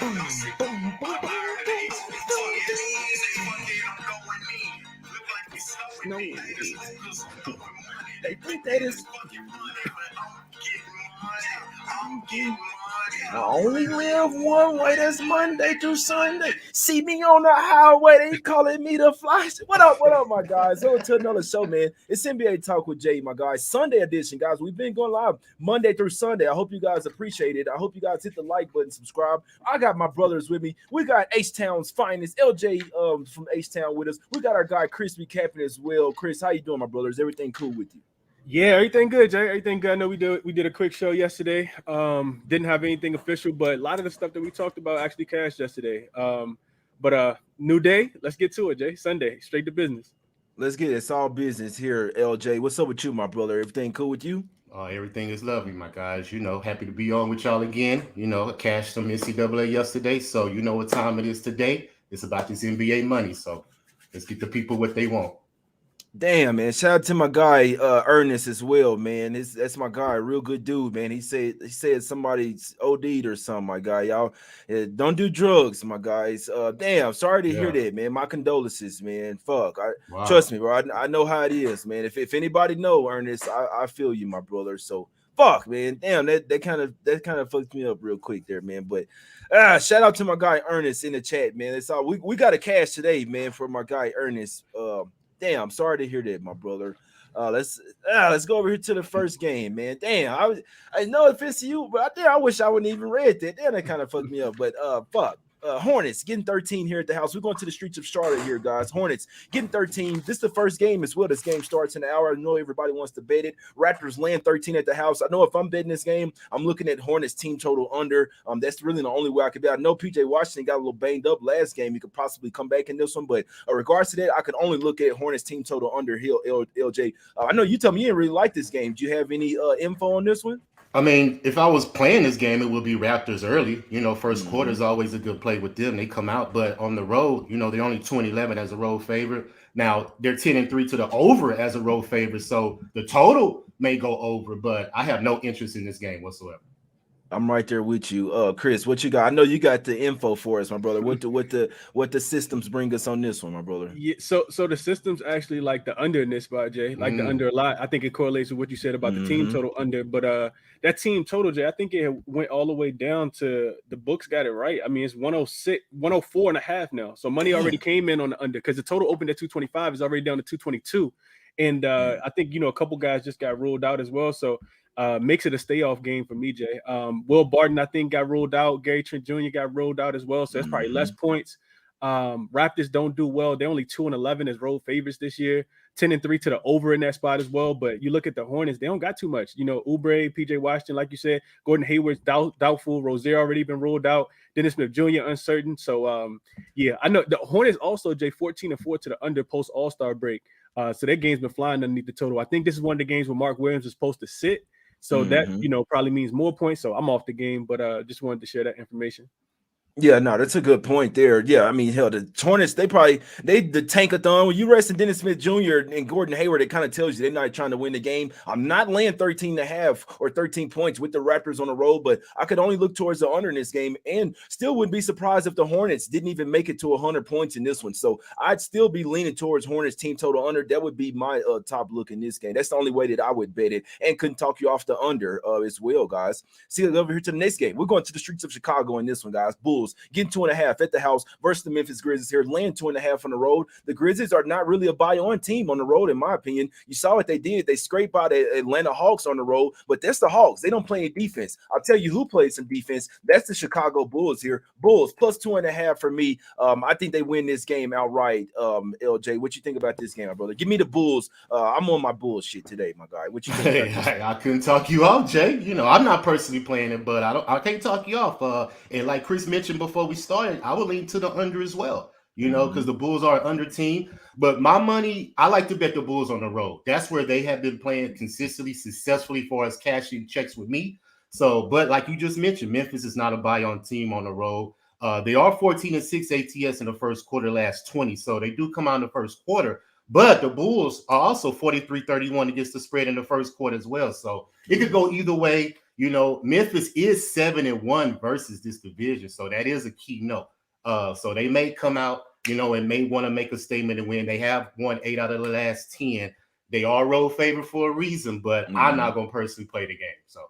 Boom, boom, boom, boom, no. They think that is. I only live one way. That's Monday through Sunday. See me on the highway. They calling me the fly. What up, my guys? Welcome to another show, man. It's NBA Talk with Jay, my guys. Sunday edition, guys. We've been going live Monday through Sunday. I hope you guys appreciate it. I hope you guys hit the like button, subscribe. I got my brothers with me. We got H-Town's finest, LJ from H-Town with us. We got our guy Chris recapping as well. Chris, how you doing, my brothers? Everything cool with you? Yeah, everything good, Jay. Everything good. I know we did a quick show yesterday. Didn't have anything official, but a lot of the stuff that we talked about actually cashed yesterday. But new day. Let's get to it, Jay. Sunday, straight to business. Let's get it. It's all business here, LJ. What's up with you, my brother? Everything cool with you? Everything is lovely, my guys. Happy to be on with y'all again. Cashed some NCAA yesterday, so you know what time it is today. It's about this NBA money, so let's get the people what they want. Damn, man. Shout out to my guy Ernest as well, man. That's my guy, real good dude, man. He said somebody's OD'd or something, my guy. Y'all don't do drugs, my guys. Damn, sorry to hear that, man. My condolences, man. Fuck. Trust me, bro. I know how it is, man. If anybody know Ernest, I feel you, my brother. So fuck, man. Damn, that kind of fucked me up real quick there, man. But shout out to my guy Ernest in the chat, man. It's all we got a cash today, man, for my guy Ernest. Damn, sorry to hear that, my brother. Let's go over here to the first game, man. Damn, I know it fits you, but I wish I wouldn't even read that. Damn, that kind of fucked me up. But fuck. Hornets getting 13 here at the house. We're going to the streets of Charlotte here, guys. Hornets getting 13. This is the first game as well. This game starts in an hour. I know everybody wants to bet it. Raptors land 13 at the house. I know if I'm betting this game, I'm looking at Hornets team total under. That's really the only way I could bet. I know PJ Washington got a little banged up last game. He could possibly come back in this one, but in regards to that, I could only look at Hornets team total under here. LJ, I know you tell me you didn't really like this game. Do you have any info on this one? I mean, if I was playing this game, it would be Raptors early. First quarter is always a good play with them. They come out, but on the road, they're only 2-11 as a road favorite. Now, they're 10-3 to the over as a road favorite, so the total may go over, but I have no interest in this game whatsoever. I'm right there with you. Chris, what you got? I know you got the info for us, my brother. What the systems bring us on this one, my brother? Yeah, so the systems actually like the under in this spot, Jay. Like the under a lot. I think it correlates with what you said about the team total under. But that team total, Jay, I think it went all the way down to the books got it right. I mean, it's 106, 104 and a half now. So money already came in on the under because the total opened at 225 is already down to 222. And I think, a couple guys just got ruled out as well. So makes it a stay off game for me, Jay. Will Barton, I think, got ruled out. Gary Trent Jr. got ruled out as well. So that's probably less points. Raptors don't do well. They're only 2-11 as road favorites this year. 10-3 to the over in that spot as well. But you look at the Hornets, they don't got too much. Oubre, PJ Washington, like you said, Gordon Hayward's doubtful. Rozier already been ruled out. Dennis Smith Jr. uncertain. So I know the Hornets also, Jay, 14-4 to the under post All-Star break. So their game's been flying underneath the total. I think this is one of the games where Mark Williams is supposed to sit. So that, probably means more points. So I'm off the game, but just wanted to share that information. Yeah, no, that's a good point there. Yeah, I mean, hell, the Hornets, the tankathon. When you resting Dennis Smith Jr. and Gordon Hayward, it kind of tells you they're not trying to win the game. I'm not laying 13.5 or 13 points with the Raptors on the road, but I could only look towards the under in this game and still wouldn't be surprised if the Hornets didn't even make it to 100 points in this one. So I'd still be leaning towards Hornets team total under. That would be my top look in this game. That's the only way that I would bet it and couldn't talk you off the under as well, guys. See, over here to the next game. We're going to the streets of Chicago in this one, guys. Bulls getting 2.5 at the house versus the Memphis Grizzlies here, laying 2.5 on the road. The Grizzlies are not really a buy-on team on the road, in my opinion. You saw what they did. They scraped by the Atlanta Hawks on the road, but that's the Hawks. They don't play any defense. I'll tell you who plays some defense. That's the Chicago Bulls here. Bulls plus 2.5 for me. I think they win this game outright. LJ, what you think about this game, my brother? Give me the Bulls. I'm on my bullshit today, my guy. What you think? I couldn't talk you off, Jay. I'm not personally playing it, but I can't talk you off. And like Chris mentioned before we started, I would lean to the under as well, because the Bulls are an under team. But my money, I like to bet the Bulls on the road. That's where they have been playing consistently, successfully for us cashing checks with me. So, but like you just mentioned, Memphis is not a buy-on team on the road. They are 14-6 ATS in the first quarter, last 20. So they do come out in the first quarter. But the Bulls are also 43-31 against the spread in the first quarter as well. So it could go either way. Memphis is 7-1 versus this division, so that is a key note. So they may come out, and may want to make a statement and win. They have won 8 out of the last 10. They are road favorite for a reason, but I'm not gonna personally play the game. So.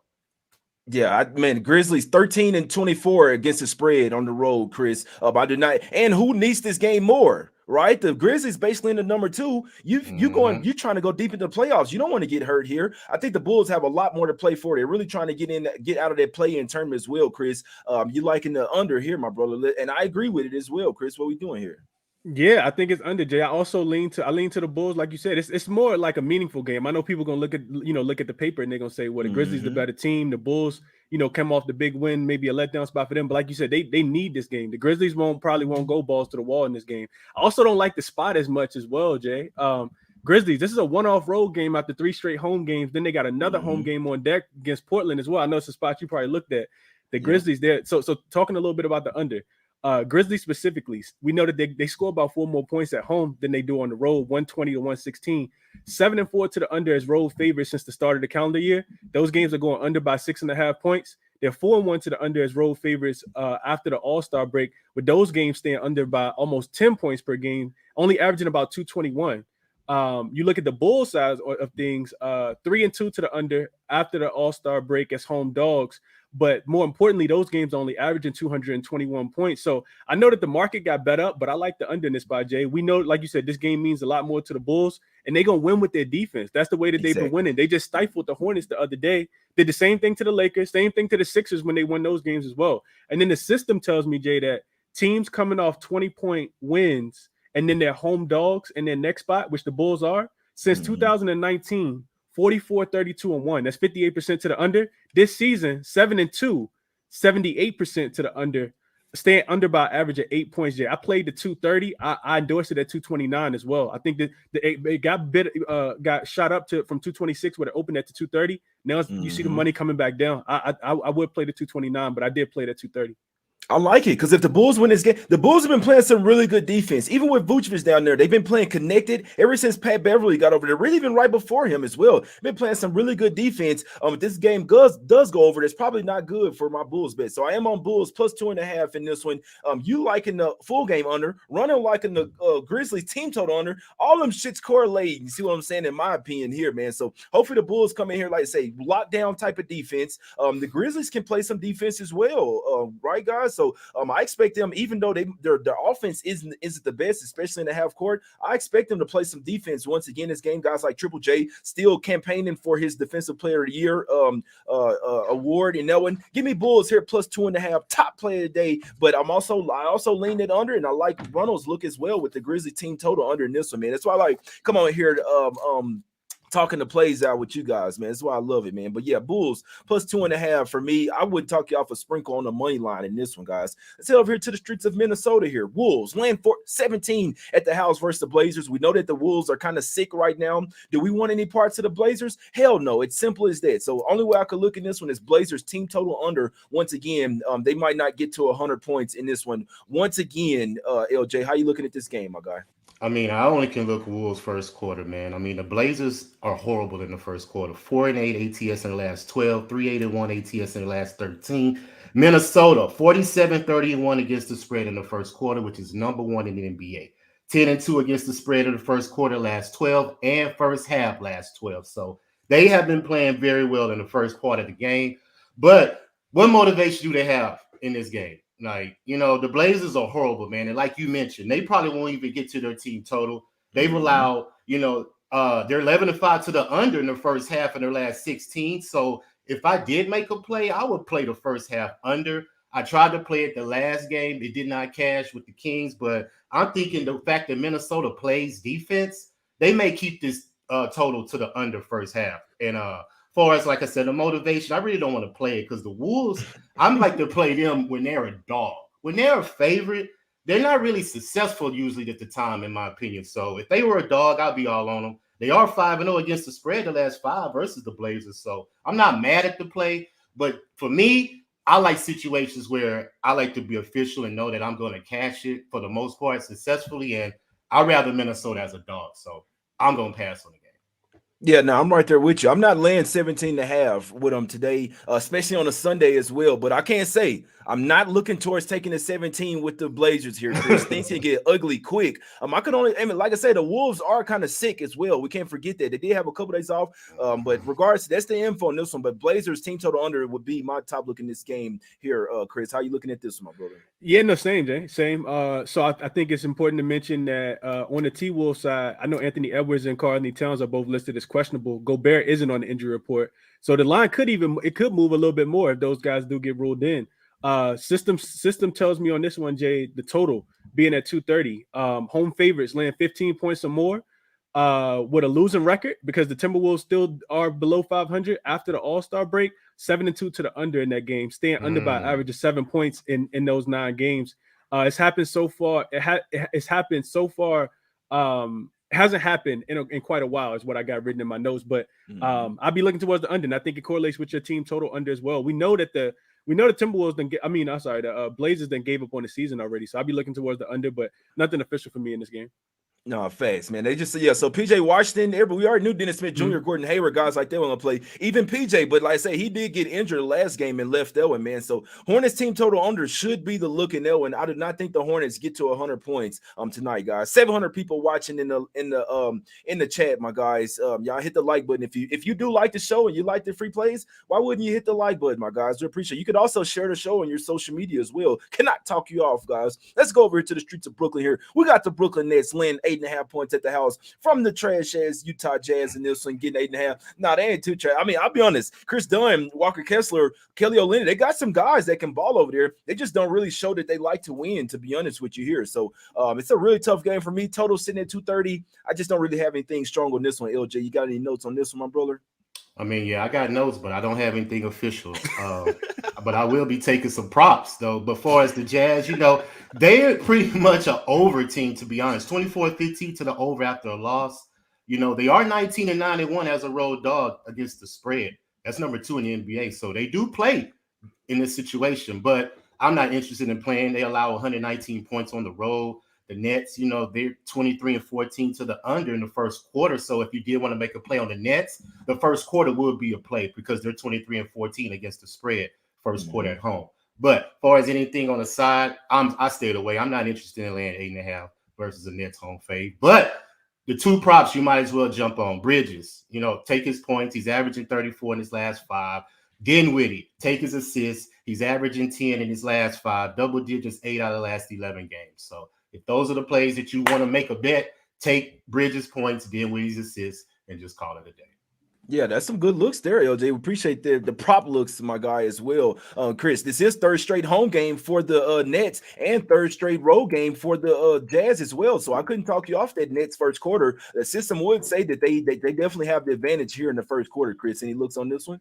Yeah, the Grizzlies 13-24 against the spread on the road, Chris. I do not. And who needs this game more, right? The Grizzlies basically in the number 2. You trying to go deep into the playoffs. You don't want to get hurt here. I think the Bulls have a lot more to play for. They're really trying to get out of that play-in tournament as well, Chris. You liking the under here, my brother, and I agree with it as well, Chris. What are we doing here? Yeah, I think it's under, Jay. I also lean to the Bulls, like you said. It's more like a meaningful game. I know people gonna look at the paper and they're gonna say, well, the Grizzlies the better team. The Bulls, come off the big win, maybe a letdown spot for them. But like you said, they need this game. The Grizzlies probably won't go balls to the wall in this game. I also don't like the spot as much as well, Jay. Grizzlies, this is a one-off road game after 3 straight home games. Then they got another home game on deck against Portland as well. I know it's a spot you probably looked at. The Grizzlies there. So talking a little bit about the under. Grizzlies specifically, we know that they score about 4 more points at home than they do on the road, 120-116. 7-4 to the under as road favorites since the start of the calendar year. Those games are going under by 6.5 points. They're 4-1 to the under as road favorites after the All-Star break, with those games staying under by almost 10 points per game, only averaging about 221. You look at the Bulls side of things, 3-2 to the under after the All-Star break as home dogs. But more importantly, those games only averaging 221 points. So I know that the market got bet up, but I like the under in this spot, Jay. We know, like you said, this game means a lot more to the Bulls, and they're going to win with their defense. That's the way that they've been winning. They just stifled the Hornets the other day, did the same thing to the Lakers, same thing to the Sixers when they won those games as well. And then the system tells me, Jay, that teams coming off 20-point wins and then they're home dogs in their next spot, which the Bulls are, since 2019, 44, 32, and 1. That's 58% to the under. This season, 7-2, 78% to the under, staying under by average of 8 points. Jay, I played the 230. I endorsed it at 229 as well. I think that it got shot up from 226 where it opened at 230. Now you see the money coming back down. I would play the 229, but I did play it at 230. I like it because if the Bulls win this game, the Bulls have been playing some really good defense. Even with Vucevic down there, they've been playing connected ever since Pat Beverly got over there. Really even right before him as well. Been playing some really good defense. If this game does go over, it's probably not good for my Bulls bet. So I am on Bulls plus 2.5 in this one. You liking the full game under, running liking the Grizzlies team total under. All them shits correlate. You see what I'm saying? In my opinion here, man. So hopefully the Bulls come in here, like I say, lockdown type of defense. The Grizzlies can play some defense as well, right, guys? So I expect them, even though their offense isn't the best, especially in the half court, I expect them to play some defense once again this game. Guys like Triple J still campaigning for his Defensive Player of the Year award. And that one, give me Bulls here plus 2.5, top play of the day. But I also lean it under, and I like Runnels look as well with the Grizzly team total under in this one, man. That's why I like come on here to talking the plays out with you guys, man. That's why I love it, man. But yeah, Bulls plus 2.5 for me. I wouldn't talk you off a sprinkle on the money line in this one, guys. Let's head over here to the streets of Minnesota here. Wolves land for 17 at the house versus the Blazers. We know that the Wolves are kind of sick right now. Do we want any parts of the Blazers? Hell no. It's simple as that. So only way I could look in this one is Blazers team total under. Once again, they might not get to 100 points in this one. Once again, LJ, how you looking at this game, my guy? I mean, I only can look at Wolves first quarter, man. I mean, the Blazers are horrible in the first quarter. 4-8 ATS in the last 12, 3-8-1 ATS in the last 13. Minnesota, 47-30-1 against the spread in the first quarter, which is number 1 in the NBA. 10-2 against the spread in the first quarter last 12 and first half last 12. So they have been playing very well in the first quarter of the game. But what motivation do they have in this game? Like, the Blazers are horrible, man. And like you mentioned, they probably won't even get to their team total. They've allowed, they're 11-5 to the under in the first half in their last 16. So if I did make a play, I would play the first half under. I tried to play it the last game. It did not cash with the Kings, but I'm thinking the fact that Minnesota plays defense, they may keep this total to the under first half. And far as, like I said, the motivation, I really don't want to play it because the Wolves, I'm like to play them when they're a dog. When they're a favorite, they're not really successful usually at the time, in my opinion. So if they were a dog, I'd be all on them. They are 5-0 against the spread the last 5 versus the Blazers. So I'm not mad at the play. But for me, I like situations where I like to be official and know that I'm going to cash it for the most part successfully. And I'd rather Minnesota as a dog. So I'm going to pass on the game. Yeah, no, I'm right there with you. I'm not laying 17.5 with them today, especially on a Sunday as well. But I can't say I'm not looking towards taking the 17 with the Blazers here, Chris. Things can get ugly quick. I could only, I mean, like I said, the Wolves are kind of sick as well. We can't forget that they did have a couple days off. But regardless, that's the info on this one. But Blazers team total under would be my top look in this game here, Chris. How you looking at this one, my brother? Yeah, no, same, Jay. Same. So I think it's important to mention that on the T-Wolf side, I know Anthony Edwards and Karl-Anthony Towns are both listed as questionable. Gobert isn't on the injury report. So the line could move a little bit more if those guys do get ruled in. System tells me on this one, Jay, the total being at 230. Home favorites laying 15 points or more with a losing record because the Timberwolves still are below 500 after the All-Star break. 7-2 to the under in that game, staying under by an average of 7 points in those 9 games. It's happened so far. It's happened so far. Hasn't happened in quite a while, is what I got written in my notes. But I'll be looking towards the under, and I think it correlates with your team total under as well. We know that the Timberwolves the Blazers then gave up on the season already. So I'll be looking towards the under, but nothing official for me in this game. No, facts, man. They just so PJ Washington, we already knew Dennis Smith Jr., Gordon Hayward, guys like that want to play. Even PJ, but like I say, he did get injured the last game and left that one, man. So Hornets team total under should be the look in that one. I do not think the Hornets get to 100 points tonight, guys. 700 people watching in the chat, my guys. Y'all hit the like button if you do like the show and you like the free plays. Why wouldn't you hit the like button, my guys? We appreciate it. You could also share the show on your social media as well. Cannot talk you off, guys. Let's go over here to the streets of Brooklyn here. We got the Brooklyn Nets laying 8.5 points at the house from the trash ass Utah Jazz, and this one getting 8.5. Nah, they ain't too trash. I mean, I'll be honest. Chris Dunn, Walker Kessler, Kelly Olynyk, they got some guys that can ball over there. They just don't really show that they like to win, to be honest with you here. So it's a really tough game for me. Total sitting at 230. I just don't really have anything strong on this one. LJ, you got any notes on this one, my brother? I mean, yeah, I got notes, but I don't have anything official. But I will be taking some props, though. But far as the Jazz, they're pretty much an over team, to be honest. 24-15 to the over after a loss. They are 19-9-1 as a road dog against the spread. That's number 2 in the NBA. So they do play in this situation, but I'm not interested in playing. They allow 119 points on the road. The Nets, they're 23-14 to the under in the first quarter. So if you did want to make a play on the Nets, the first quarter would be a play because they're 23-14 against the spread first quarter at home. But as far as anything on the side, I stayed away. I'm not interested in laying 8.5 versus the Nets home fade. But the 2 props you might as well jump on. Bridges, take his points. He's averaging 34 in his last 5. Dinwiddie, take his assists. He's averaging 10 in his last 5. Double digits, 8 out of the last 11 games. So if those are the plays that you want to make a bet, take Bridges' points, Dinwiddie's assists, and just call it a day. Yeah, that's some good looks there, LJ. We appreciate the prop looks, my guy, as well. Chris, this is third straight home game for the Nets and third straight road game for the Jazz as well. So I couldn't talk you off that Nets first quarter. The system would say that they definitely have the advantage here in the first quarter, Chris. Any looks on this one?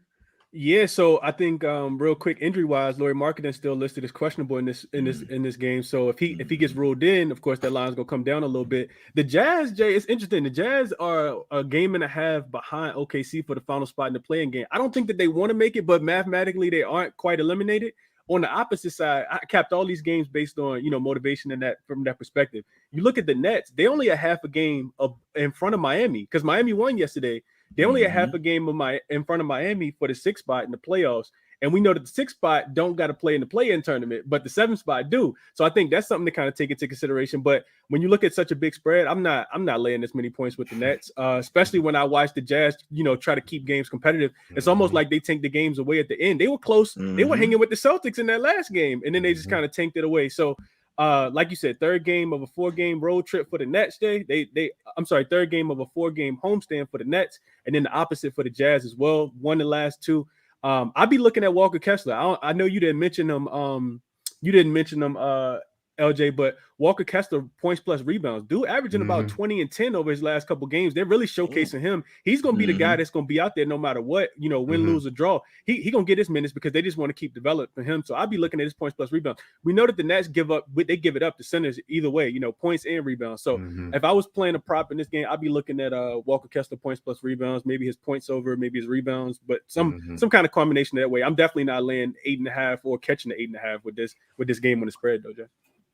Yeah, so I think real quick, injury wise, Lauri Markkanen still listed as questionable in this game. So if he gets ruled in, of course that line's gonna come down a little bit. The Jazz, Jay, it's interesting. The Jazz are a game and a half behind OKC for the final spot in the play-in game. I don't think that they want to make it, but mathematically they aren't quite eliminated. On the opposite side, I capped all these games based on motivation and that from that perspective. You look at the Nets; they only a half a game in front of Miami because Miami won yesterday. They only a half a game in front of Miami for the 6th spot in the playoffs. And we know that the 6th spot don't got to play in the play-in tournament, but the 7th spot do. So I think that's something to kind of take into consideration. But when you look at such a big spread, I'm not laying this many points with the Nets, especially when I watch the Jazz, try to keep games competitive. It's almost like they take the games away at the end. They were close. They were hanging with the Celtics in that last game, and then they just kind of tanked it away. So like you said, third game of a 4-game road trip for the Nets. Third game of a 4-game homestand for the Nets, and then the opposite for the Jazz as well. Won the last 2. I'll be looking at Walker Kessler. I know you didn't mention him. LJ, but Walker Kessler points plus rebounds, dude, averaging about 20 and 10 over his last couple games. They're really showcasing him. He's going to be the guy that's going to be out there no matter what, win, lose, or draw. He going to get his minutes because they just want to keep developing him. So I'll be looking at his points plus rebounds. We know that the Nets give it up to centers either way, points and rebounds. So if I was playing a prop in this game, I'd be looking at Walker Kessler points plus rebounds, maybe his points over, maybe his rebounds, but some kind of combination that way. I'm definitely not laying 8.5 or catching the 8.5 with this game on the spread, though, Jay.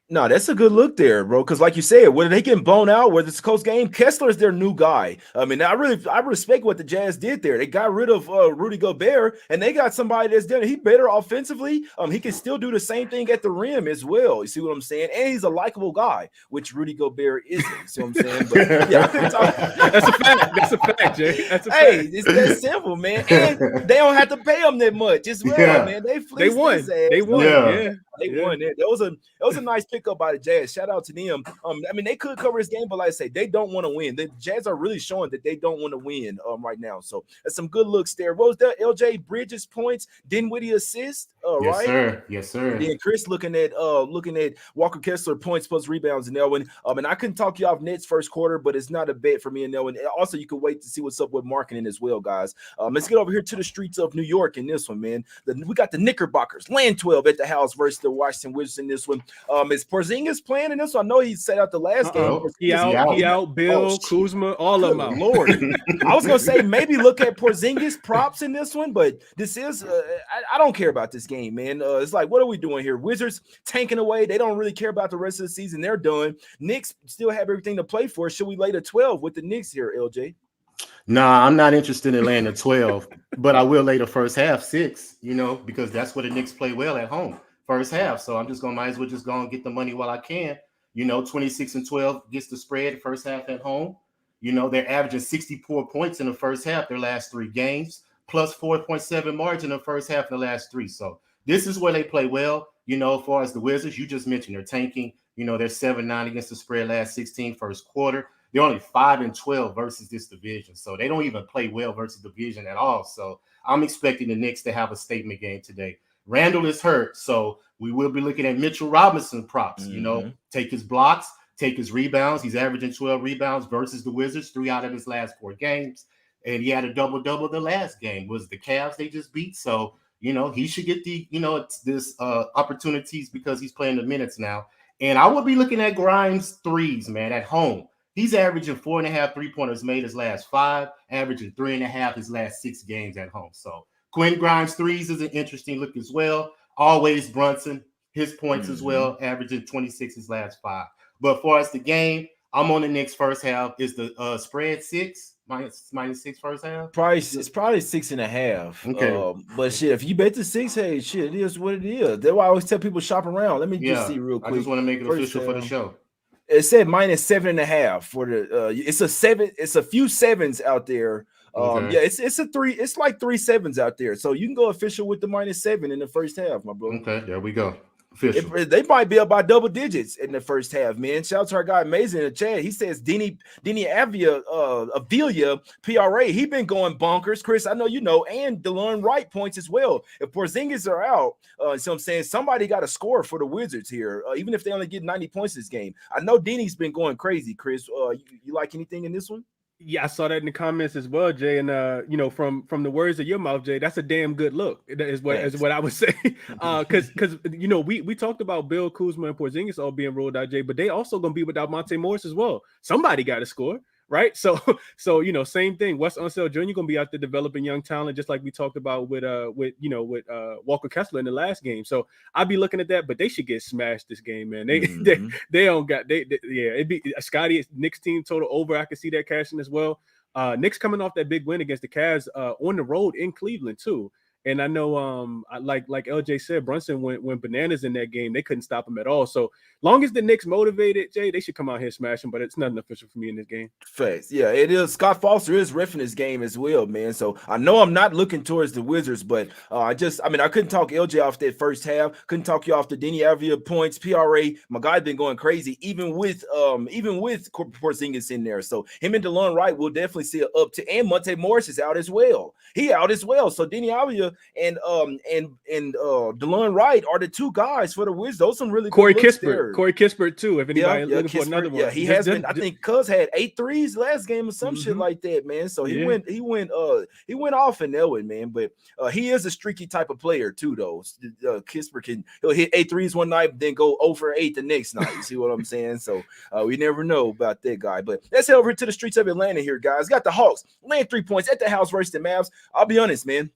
No, that's a good look there, bro. Because like you said, whether they getting blown out, whether it's a close game, Kessler's their new guy. I mean, I respect what the Jazz did there. They got rid of Rudy Gobert, and they got somebody that's done. He better offensively. He can still do the same thing at the rim as well. You see what I'm saying? And he's a likable guy, which Rudy Gobert isn't. You see what I'm saying? But yeah, I couldn't talk. That's a fact. That's a fact, Jay. That's a fact. Hey, it's that simple, man. And they don't have to pay him that much as well, man. They won. His ass. They won. Yeah. They won. That was a nice pickup by the Jazz. Shout out to them. I mean, they could cover this game, but like I say, they don't want to win. The Jazz are really showing that they don't want to win right now. So that's some good looks there. What was that? LJ Bridges points, Dinwiddie assist. Yes, Right? sir. Yes, sir. And then Chris looking at Walker Kessler points plus rebounds and Elwin. And I couldn't talk you off Nets first quarter, but it's not a bet for me and Elwin. Also, you can wait to see what's up with marketing as well, guys. Let's get over here to the streets of New York in this one, man. We got the Knickerbockers, land 12 at the house versus the Washington Wizards in this one. Is Porzingis playing in this one? I know he set out the last game. He out. Bill, Kuzma, all of them out. Lord. I was going to say maybe look at Porzingis props in this one, but this is I don't care about this game, man. It's like, what are we doing here? Wizards tanking away. They don't really care about the rest of the season. They're done. Knicks still have everything to play for. Should we lay the 12 with the Knicks here, LJ? Nah, I'm not interested in laying the 12, but I will lay the first half 6, because that's where the Knicks play well at home, first half. So I'm just might as well just go and get the money while I can. 26-12 gets the spread first half at home. They're averaging 64 points in the first half their last 3 games, plus 4.7 margin in the first half of the last 3. So this is where they play well. As far as the Wizards, you just mentioned they're tanking. They're 7-9 against the spread last 16 first quarter. They're only 5-12 versus this division. So they don't even play well versus division at all. So I'm expecting the Knicks to have a statement game today. Randall is hurt, so we will be looking at Mitchell Robinson props. Take his blocks, take his rebounds. He's averaging 12 rebounds versus the Wizards, 3 out of his last 4 games. And he had a double-double the last game. Was the Cavs they just beat. So, he should get the, this opportunities because he's playing the minutes now. And I will be looking at Grimes threes, man, at home. He's averaging 4.5 3-pointers made his last 5, averaging 3.5 his last 6 games at home. So Quinn Grimes threes is an interesting look as well. Always Brunson, his points as well, averaging 26 his last 5. But for us, the game, I'm on the Knicks first half. Is the spread 6? Minus 6 first half? It's probably 6.5. Okay. But shit, if you bet the 6, hey, shit, it is what it is. That's why I always tell people shop around. Let me just see real quick. I just want to make it official for the show. It said minus 7.5 for the it's a 7, it's a few 7s out there. Yeah, it's a 3, it's like 3 7s out there. So you can go official with the minus 7 in the first half, my bro. Okay, there we go. They might be up by double digits in the first half, man. Shout out to our guy Amazing in the chat. He says Dini Avila PRA. He been going bonkers. Chris, I know you know, and DeLon Wright points as well. If Porzingis are out, so I'm saying somebody got to score for the Wizards here, even if they only get 90 points this game. I know Dini's been going crazy. Chris, you like anything in this one? Yeah, I saw that in the comments as well, Jay. And from the words of your mouth, Jay, that's a damn good look. Is what I would say. Because we talked about Bill, Kuzma, and Porzingis all being rolled out, Jay, but they also gonna be without Monte Morris as well. Somebody got to score, right? So same thing. Wes Unseld Jr. gonna be out there developing young talent, just like we talked about with Walker Kessler in the last game. So I'd be looking at that, but they should get smashed this game, man. They don't got it'd be a Scotty Knicks team total over. I can see that cashing as well. Knicks coming off that big win against the Cavs on the road in Cleveland too. And I know, like LJ said, Brunson went bananas in that game. They couldn't stop him at all. So long as the Knicks motivated, Jay, they should come out here smashing. But it's nothing official for me in this game. Facts. Yeah, it is. Scott Foster is reffing this game as well, man. So I know I'm not looking towards the Wizards, but I couldn't talk LJ off that first half. Couldn't talk you off the Deni Avdija points. PRA, my guy's been going crazy, even with Porzingis in there. So him and DeLon Wright will definitely see an uptick. And Monte Morris is out as well. He out as well. So Deni Avdija and DeLon Wright are the 2 guys for the Wizards. Those some really Corey good Kispert too. If anybody looking for another one, he has been. I think Cuz had 8 threes last game or some shit like that, man. So he went off in that one, man. But he is a streaky type of player too, though. Kispert he'll hit 8 threes one night, then go 0 for 8 the next night. You see what I'm saying? So we never know about that guy. But let's head over to the streets of Atlanta here, guys. Got the Hawks laying 3 points at the house versus the Mavs. I'll be honest, man.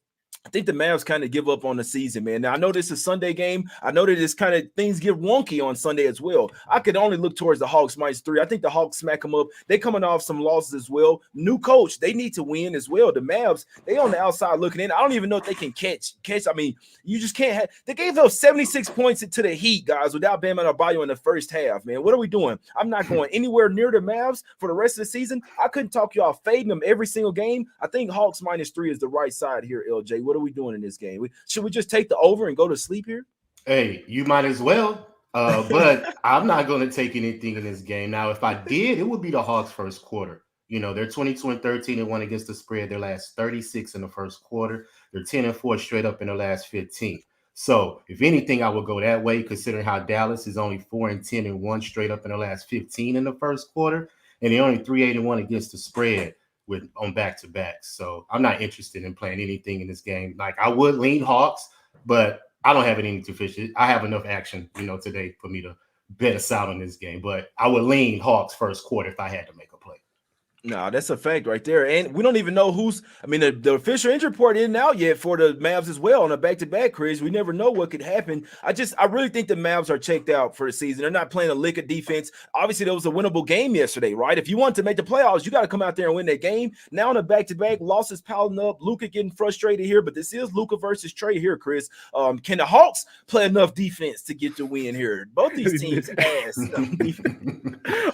I think the Mavs kind of give up on the season, man. Now, I know this is a Sunday game. I know that it's kind of things get wonky on Sunday as well. I could only look towards the Hawks -3. I think the Hawks smack them up. They coming off some losses as well. New coach, they need to win as well. The Mavs, they on the outside looking in. I don't even know if they can catch. I mean, you just can't have. They gave up 76 points to the Heat, guys, without Bam Adebayo in the first half, man. What are we doing? I'm not going anywhere near the Mavs for the rest of the season. I couldn't talk you off fading them every single game. I think Hawks -3 is the right side here, LJ. What are we doing in this game? Should we just take the over and go to sleep here? Hey, you might as well. But I'm not going to take anything in this game. Now, if I did, it would be the Hawks first quarter. You know, they're 22-13-1 against the spread. Their last 36 in the first quarter. They're 10-4 straight up in the last 15. So, if anything, I would go that way, considering how Dallas is only 4-10-1 straight up in the last 15 in the first quarter, and they're only 3-8-1 against the spread on back-to-backs. So, I'm not interested in playing anything in this game. Like, I would lean Hawks, but I don't have anything to fish it. I have enough action, today for me to bet us out on this game. But I would lean Hawks first quarter if I had to make a play. No, that's a fact right there. And we don't even know the official injury report isn't out yet for the Mavs as well on a back-to-back, Chris. We never know what could happen. I really think the Mavs are checked out for the season. They're not playing a lick of defense. Obviously, there was a winnable game yesterday, right? If you want to make the playoffs, you got to come out there and win that game. Now on a back-to-back, losses piling up. Luka getting frustrated here, but this is Luka versus Trey here, Chris. Can the Hawks play enough defense to get the win here? Both these teams ass.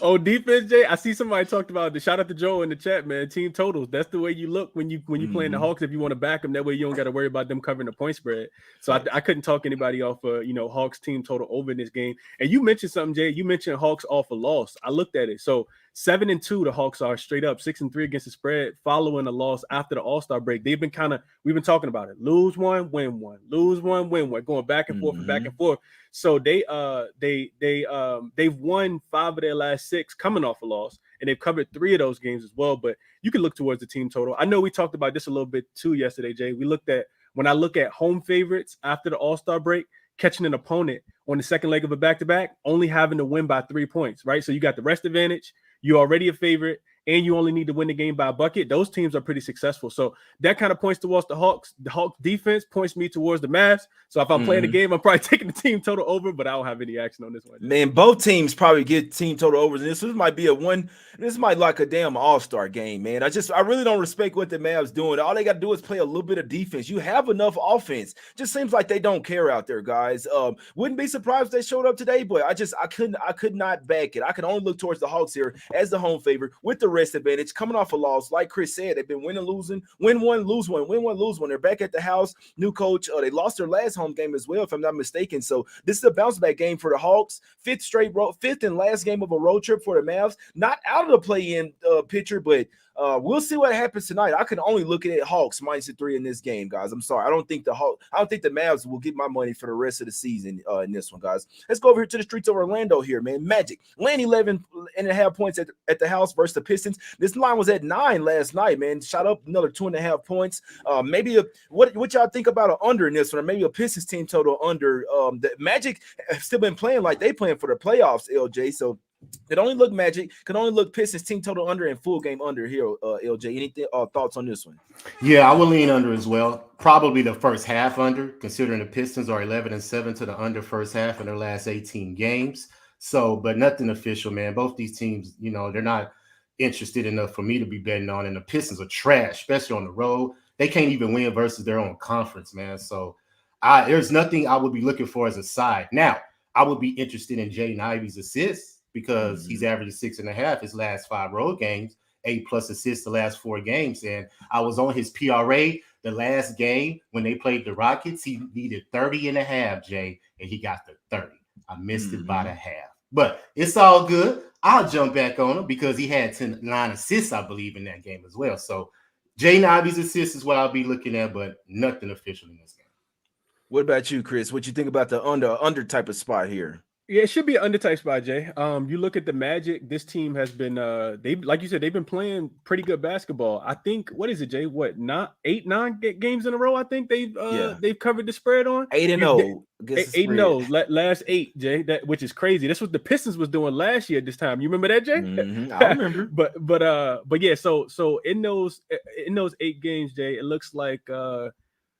Oh, defense, Jay. I see somebody talked about the shout out to Joe in the chat, man. Team totals. That's the way you look when you playing the Hawks. If you want to back them, that way you don't got to worry about them covering the point spread. So I couldn't talk anybody off Hawks team total over in this game. And you mentioned something, Jay. You mentioned Hawks off a loss. I looked at it. So 7-2, the Hawks are straight up 6-3 against the spread following a loss after the All-Star break. We've been talking about it. Lose one, win one. Lose one, win one. Going back and forth and back and forth. So they've won 5 of their last 6 coming off a loss, and they've covered 3 of those games as well. But you can look towards the team total. I know we talked about this a little bit too yesterday, Jay. When I look at home favorites after the All-Star break, catching an opponent on the second leg of a back-to-back, only having to win by 3 points, right? So you got the rest advantage. You're already a favorite, and you only need to win the game by a bucket. Those teams are pretty successful. So that kind of points towards the Hawks. The Hawks defense points me towards the Mavs. So if I'm playing the game, I'm probably taking the team total over, but I don't have any action on this one. Man, both teams probably get team total overs. And this might be this might like a damn all-star game, man. I really don't respect what the Mavs doing. All they got to do is play a little bit of defense. You have enough offense. Just seems like they don't care out there, guys. Wouldn't be surprised if they showed up today, but I could not back it. I can only look towards the Hawks here as the home favorite with the rest advantage coming off a loss. Like Chris said, they've been winning, losing, win one, lose one, win one, lose one. They're back at the house. New coach. They lost their last home game as well, if I'm not mistaken. So this is a bounce back game for the Hawks. Fifth and last game of a road trip for the Mavs. Not out of the play-in picture, but we'll see what happens tonight. I can only look at Hawks -3 in this game, guys. I'm sorry. I don't think the Mavs will get my money for the rest of the season in this one, guys. Let's go over here to the streets of Orlando here, man. Magic laying 11.5 points at the house versus the Pistons. This line was at 9 last night, man. Shot up another 2.5 points. What y'all think about an under in this one, or maybe a Pistons team total under? The Magic have still been playing like they playing for the playoffs, LJ. So it only look Magic, can only look Pistons team total under and full game under here, LJ. Anything thoughts on this one? Yeah, I will lean under as well. Probably the first half under, considering the Pistons are 11-7 to the under first half in their last 18 games. So, but nothing official, man. Both these teams, they're not interested enough for me to be betting on, and the Pistons are trash, especially on the road. They can't even win versus their own conference, man. So there's nothing I would be looking for as a side. Now, I would be interested in Jaden Ivey's assists, because he's averaging 6.5 his last 5 road games, 8+ assists the last 4 games. And I was on his PRA the last game when they played the Rockets. He needed 30.5, Jay, and he got the 30. I missed it by the half. But it's all good. I'll jump back on him because he had 9 assists, I believe, in that game as well. So Jaden Ivey's assists is what I'll be looking at, but nothing official in this game. What about you, Chris? What you think about the under type of spot here? Yeah, it should be an under-type spot, Jay. You look at the Magic. This team has been, like you said, they've been playing pretty good basketball. I think, what is it, Jay? What, 9 games in a row? I think they've covered the spread on 8-0. 8-0. Last 8, Jay. Which is crazy. That's what the Pistons was doing last year at this time. You remember that, Jay? I remember. but yeah. So in those 8 games, Jay, it looks like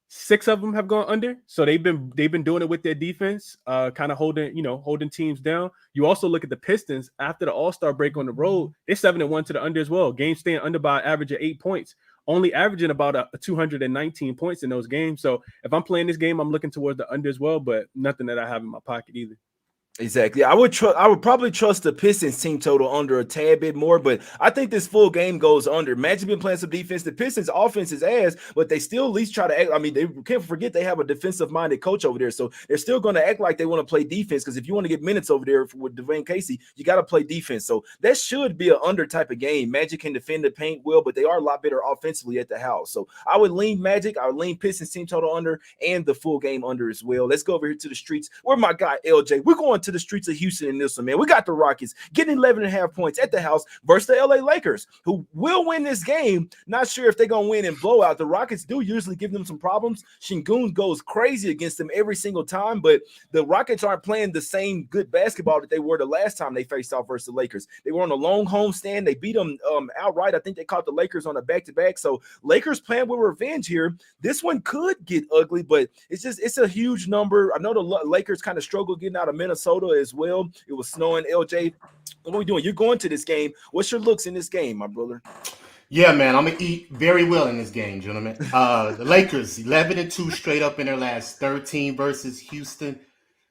6 of them have gone under. So they've been doing it with their defense, kind of holding teams down. You also look at the Pistons after the All-Star break on the road, they're 7-1 to the under as well. Games staying under by an average of 8 points, only averaging about a 219 points in those games. So if I'm playing this game, I'm looking towards the under as well, but nothing that I have in my pocket either. Exactly. I would probably trust the Pistons team total under a tad bit more, but I think this full game goes under. Magic been playing some defense. The Pistons offense is ass, but they still at least try to act. I mean, they can't forget they have a defensive-minded coach over there, so they're still going to act like they want to play defense, because if you want to get minutes over there with Dwayne Casey, you got to play defense. So that should be an under type of game. Magic can defend the paint well, but they are a lot better offensively at the house. So I would lean Magic. I would lean Pistons team total under and the full game under as well. Let's go over here to the streets. Where my guy LJ? We're going to the streets of Houston in this one, man. We got the Rockets getting 11.5 points at the house versus the LA Lakers, who will win this game. Not sure if they're going to win in blowout. The Rockets do usually give them some problems. Şengün goes crazy against them every single time, but the Rockets aren't playing the same good basketball that they were the last time they faced off versus the Lakers. They were on a long homestand. They beat them outright. I think they caught the Lakers on a back-to-back. So Lakers playing with revenge here. This one could get ugly, but it's a huge number. I know the Lakers kind of struggle getting out of Minnesota as well. It was snowing. LJ, what are we doing? You're going to this game. What's your looks in this game, my brother? Yeah, man, I'm going to eat very well in this game, gentlemen. The Lakers, 11-2 straight up in their last 13 versus Houston.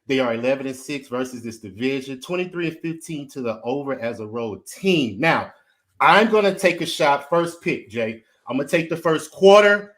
They are 11-6 versus this division, 23-15 to the over as a road team. Now, I'm going to take a shot. First pick, Jay. I'm going to take the first quarter,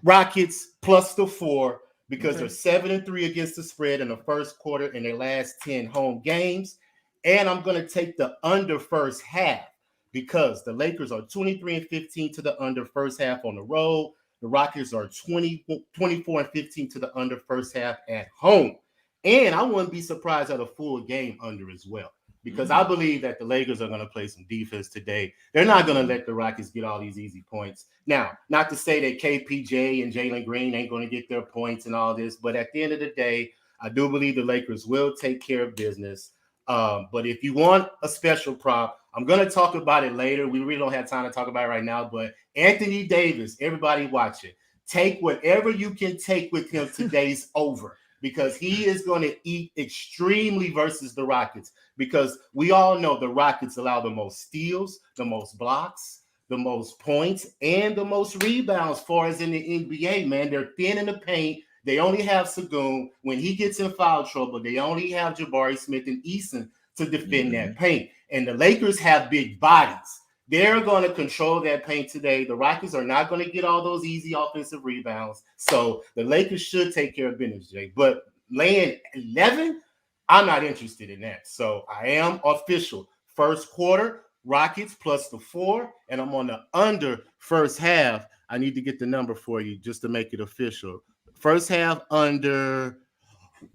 Rockets plus the 4. Because they're 7-3 against the spread in the first quarter in their last 10 home games. And I'm going to take the under first half because the Lakers are 23-15 to the under first half on the road. The Rockets are 24-15 to the under first half at home. And I wouldn't be surprised at a full game under as well, because I believe that the Lakers are going to play some defense today. They're not going to let the Rockets get all these easy points. Now, not to say that KPJ and Jalen Green ain't going to get their points and all this, but at the end of the day, I do believe the Lakers will take care of business. But if you want a special prop, I'm going to talk about it later. We really don't have time to talk about it right now, but Anthony Davis, everybody watching, take whatever you can take with him today's over, because he is going to eat extremely versus the Rockets, because we all know the Rockets allow the most steals, the most blocks, the most points, and the most rebounds far as in the NBA, man. They're thin in the paint. They only have Şengün. When he gets in foul trouble, they only have Jabari Smith and Eason to defend that paint. And the Lakers have big bodies. They're going to control that paint today. The Rockets are not going to get all those easy offensive rebounds. So the Lakers should take care of business, Jay. But laying 11, I'm not interested in that. So I am official. First quarter, Rockets plus the 4, and I'm on the under first half. I need to get the number for you just to make it official. First half under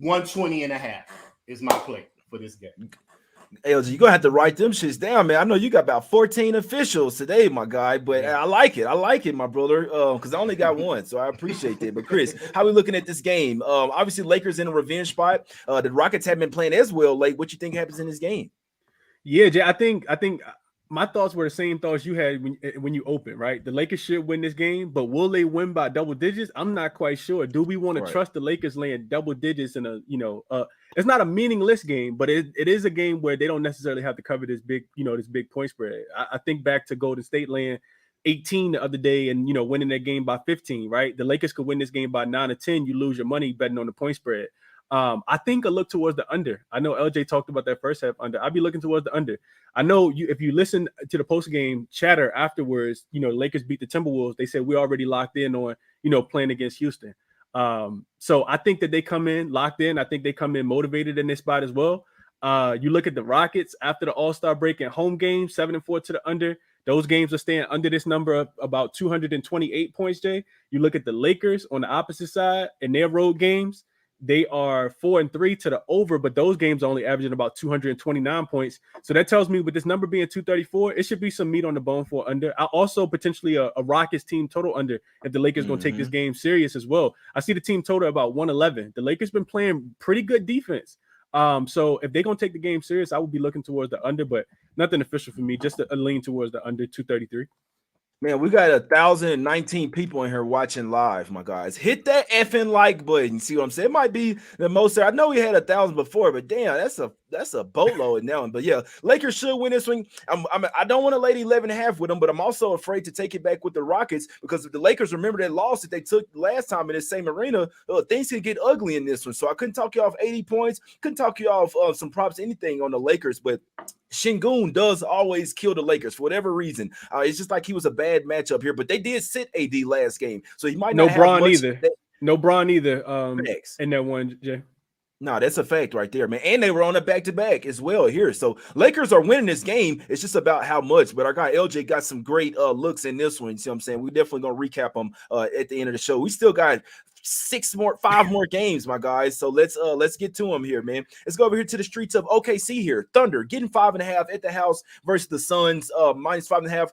120.5 is my play for this game. LG, you're going to have to write them shits down, man. I know you got about 14 officials today, my guy, but I like it. I like it, my brother, because I only got one, so I appreciate that. But, Chris, how we looking at this game? Obviously, Lakers in a revenge spot. The Rockets haven't been playing as well late. What you think happens in this game? Yeah, Jay, I think my thoughts were the same thoughts you had when you opened, right? The Lakers should win this game, but will they win by double digits? I'm not quite sure. Do we want to trust the Lakers laying double digits in it's not a meaningless game, but it is a game where they don't necessarily have to cover this big point spread. I think back to Golden State laying 18 the other day and, winning that game by 15, right? The Lakers could win this game by 9 or 10. You lose your money betting on the point spread. I think a look towards the under. I know LJ talked about that first half under. I'd be looking towards the under. I know if you listen to the post game chatter afterwards, Lakers beat the Timberwolves. They said we're already locked in on, playing against Houston. So I think that they come in locked in. I think they come in motivated in this spot as well. You look at the Rockets after the All-Star break and home games, 7-4 to the under. Those games are staying under this number of about 228 points, Jay. You look at the Lakers on the opposite side and their road games. They are 4-3 to the over, but those games are only averaging about 229 points. So that tells me with this number being 234, it should be some meat on the bone for under. I also potentially a Rockets team total under if the Lakers going to take this game serious as well. I see the team total about 111. The Lakers been playing pretty good defense. So if they're going to take the game serious, I would be looking towards the under, but nothing official for me, just a lean towards the under 233. Man, we got 1,019 people in here watching live, my guys. Hit that effing like button. See what I'm saying? It might be the most. I know we had 1,000 before, but damn, that's a boatload now. But yeah, Lakers should win this one. I don't want to lay 11.5 with them, but I'm also afraid to take it back with the Rockets because if the Lakers remember that loss that they took last time in this same arena, things could get ugly in this one. So I couldn't talk you off 80 points, couldn't talk you off some props, anything on the Lakers, but Şengün does always kill the Lakers for whatever reason. It's just like he was a bad matchup here, but they did sit AD last game, so he might not have Bron much. Either. No Bron either. In that one, Jay. No, that's a fact right there, man. And they were on a back-to-back as well here. So Lakers are winning this game. It's just about how much. But our guy LJ got some great looks in this one. You see what I'm saying? We're definitely gonna recap them at the end of the show. We still got 5 more games, my guys. So let's get to them here, man. Let's go over here to the streets of OKC here. Thunder getting 5.5 at the house versus the Suns, minus 5.5.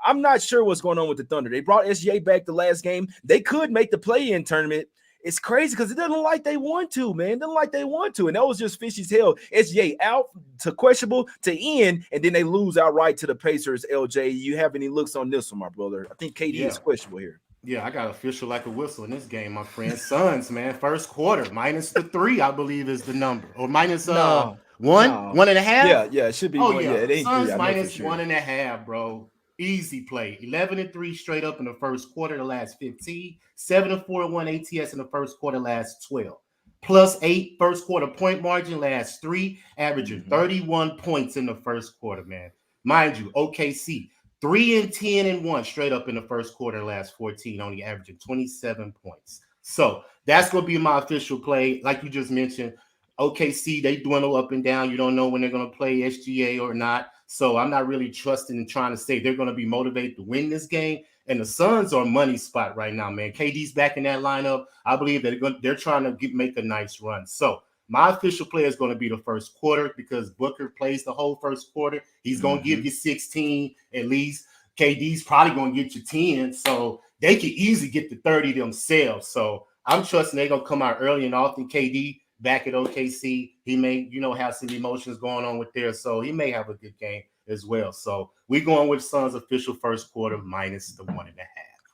I'm not sure what's going on with the Thunder. They brought SGA back the last game. They could make the play-in tournament. It's crazy because it doesn't look like they want to, man. It doesn't like they want to. And that was just fishy as hell. SGA out to questionable to in, and then they lose outright to the Pacers. LJ, you have any looks on this one, my brother? I think KD is questionable here. Yeah, I got official like a whistle in this game, my friend. Suns, man, first quarter, minus the 3, I believe is the number. Or minus 1.5? Yeah, it should be. Oh, yeah. It ain't Suns 3, minus sure. 1.5, bro. Easy play. 11-3 straight up in the first quarter, the last 15. 7-4-1 ATS in the first quarter, last 12. Plus 8 first quarter point margin, last 3, averaging 31 points in the first quarter, man. Mind you, OKC, 3-10-1 straight up in the first quarter, last 14, only averaging 27 points. So that's going to be my official play. Like you just mentioned, OKC, they dwindle up and down. You don't know when they're going to play SGA or not. So I'm not really trusting and trying to say they're going to be motivated to win this game. And the Suns are a money spot right now, man. KD's back in that lineup. I believe that they're trying to make a nice run. So my official play is going to be the first quarter because Booker plays the whole first quarter. He's going to give you 16 at least. KD's probably going to get you 10. So they could easily get to 30 themselves. So I'm trusting they're going to come out early and often. KD back at OKC, he may, have some emotions going on with there. So he may have a good game as well. So we're going with Suns official first quarter minus the 1.5.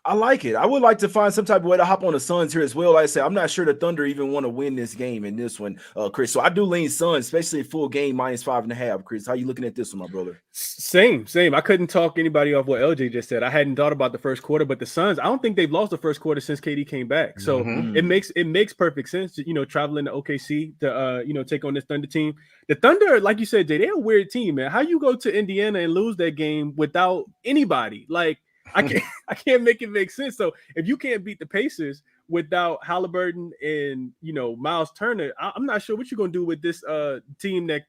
I like it. I would like to find some type of way to hop on the Suns here as well. Like I said, I'm not sure the Thunder even want to win this game in this one, Chris. So I do lean Suns, especially full game minus 5.5. Chris, how you looking at this one, my brother? Same. I couldn't talk anybody off what LJ just said. I hadn't thought about the first quarter, but the Suns, I don't think they've lost the first quarter since KD came back. So it makes perfect sense to, traveling to OKC to take on this Thunder team. The Thunder, like you said, Jay, they're a weird team, man. How you go to Indiana and lose that game without anybody? Like, I can't make it make sense. So if you can't beat the Pacers without Halliburton and Miles Turner, I'm not sure what you're gonna do with this team that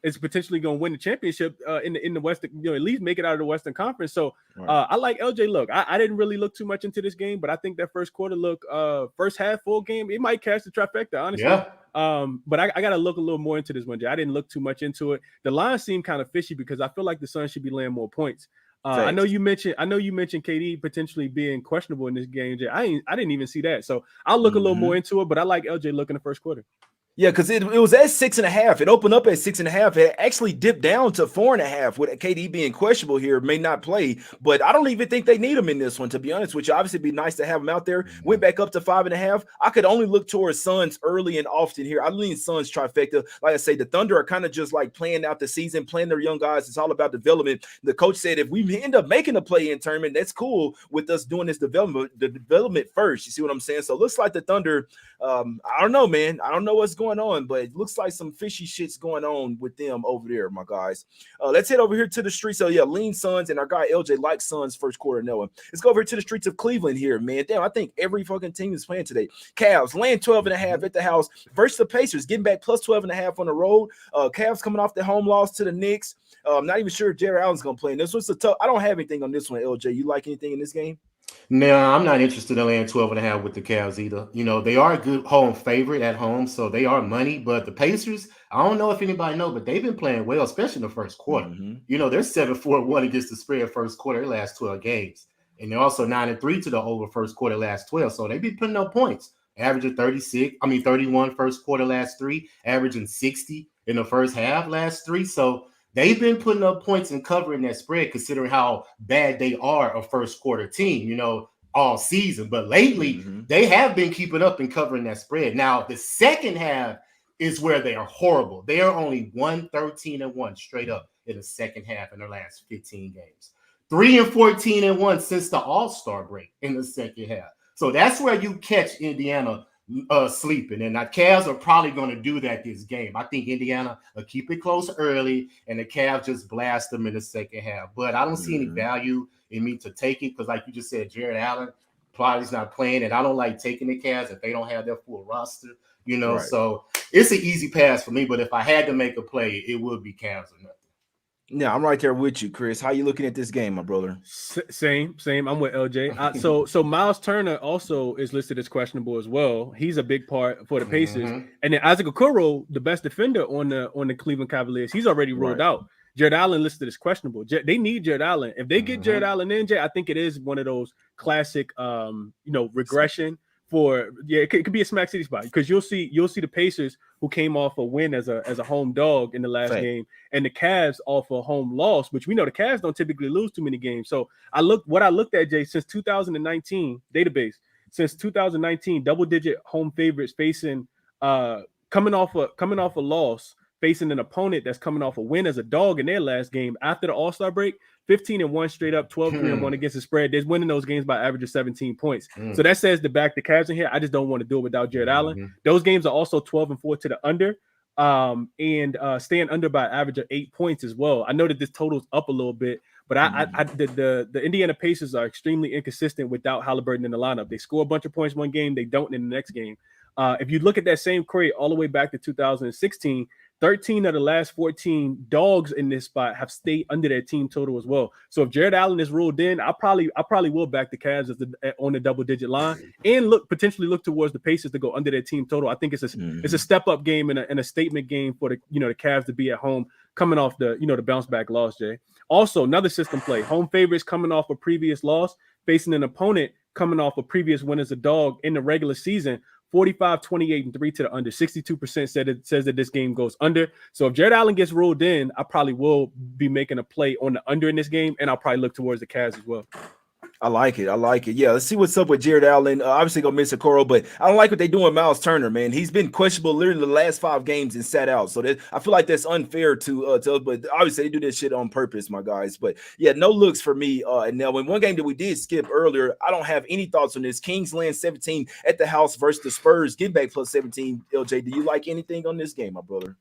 is potentially gonna win the championship in the Western, at least make it out of the Western Conference. So I like LJ. Look, I didn't really look too much into this game, but I think that first quarter first half full game, it might catch the trifecta, honestly. Yeah. But I gotta look a little more into this one, Jay. I didn't look too much into it. The line seemed kind of fishy because I feel like the Suns should be laying more points. I know you mentioned KD potentially being questionable in this game, Jay. I didn't even see that. So I'll look a little more into it, but I like LJ look in the first quarter. Yeah, because it was at 6.5. It opened up at 6.5. It actually dipped down to 4.5 with KD being questionable here, may not play. But I don't even think they need him in this one, to be honest with you. Obviously, it'd be nice to have him out there. Went back up to 5.5. I could only look towards Suns early and often here. I lean Suns trifecta. Like I say, the Thunder are kind of just like playing out the season, playing their young guys. It's all about development. The coach said if we end up making a play-in tournament, that's cool with us doing this development first. You see what I'm saying? So it looks like the Thunder, I don't know, man. I don't know what's going on, but it looks like some fishy shit's going on with them over there, my guys. Let's head over here to the streets. So yeah, lean Suns, and our guy LJ likes Suns first quarter. Noah, let's go over to the streets of Cleveland here, man. Damn, I think every fucking team is playing today. Cavs laying 12.5 at the house versus the Pacers, getting back plus 12.5 on the road. Cavs coming off the home loss to the Knicks. I'm not even sure if Jared Allen's gonna play in this one's a tough. I don't have anything on this one, LJ. You like anything in this game? No, I'm not interested in laying 12.5 with the Cavs either. They are a good home favorite at home, so they are money. But the Pacers, I don't know if anybody knows, but they've been playing well, especially in the first quarter. They're 7-4-1 against the spread first quarter, their last 12 games. And they're also 9-3 to the over first quarter, last 12. So they've been putting up points, averaging 31 first quarter, last 3, averaging 60 in the first half, last 3. So they've been putting up points and covering that spread, considering how bad they are a first quarter team, all season. But lately, they have been keeping up and covering that spread. Now, the second half is where they are horrible. They are only 1-13-1 straight up in the second half in their last 15 games. 3-14-1 since the All-Star break in the second half. So that's where you catch Indiana sleeping. And the Cavs are probably going to do that this game. I think Indiana will keep it close early, and the Cavs just blast them in the second half. But I don't see any value in me to take it because, like you just said, Jared Allen probably is not playing, and I don't like taking the Cavs if they don't have their full roster, Right. So it's an easy pass for me. But if I had to make a play, it would be Cavs or nothing. Yeah, I'm right there with you, Chris. How you looking at this game, my brother? Same. I'm with LJ. So Miles Turner also is listed as questionable as well. He's a big part for the Pacers. And then Isaac Okoro, the best defender on the Cleveland Cavaliers, he's already ruled out. Jared Allen listed as questionable. They need Jared Allen. If they get Jared Allen in, Jay, I think it is one of those classic, regression. It could be a smack city spot because you'll see the Pacers who came off a win as a home dog in the last game, and the Cavs off a home loss, which we know the Cavs don't typically lose too many games. So I looked at, Jay, since 2019 database, since 2019 double-digit home favorites facing coming off a loss, facing an opponent that's coming off a win as a dog in their last game after the All-Star break. 15-1 straight up, 12-3-1 against the spread. They're winning those games by average of 17 points. So that says to back the Cavs in here. I just don't want to do it without Jared Allen. Those games are also 12-4 to the under, and staying under by average of 8 points as well. I know that this total's up a little bit, but the Indiana Pacers are extremely inconsistent without Halliburton in the lineup. They score a bunch of points one game, they don't in the next game. If you look at that same query all the way back to 2016, 13 of the last 14 dogs in this spot have stayed under their team total as well. So if Jared Allen is ruled in, I probably will back the Cavs on the double-digit line and potentially look towards the Pacers to go under their team total. I think it's a step-up game and a statement game for the Cavs to be at home coming off the bounce-back loss, Jay. Also, another system play. Home favorites coming off a previous loss, facing an opponent coming off a previous win as a dog in the regular season. 45, 28, and 3 to the under. 62% says that this game goes under. So if Jared Allen gets ruled in, I probably will be making a play on the under in this game, and I'll probably look towards the Cavs as well. I like it. Yeah, let's see what's up with Jared Allen. Obviously gonna miss Okoro, but I don't like what they're doing with Miles Turner, man. He's been questionable literally the last 5 games and sat out. So I feel like that's unfair to but obviously they do this shit on purpose, my guys. But yeah, no looks for me. And now in one game that we did skip earlier, I don't have any thoughts on this. Kings land 17 at the house versus the Spurs. Get back plus 17. LJ, do you like anything on this game, my brother?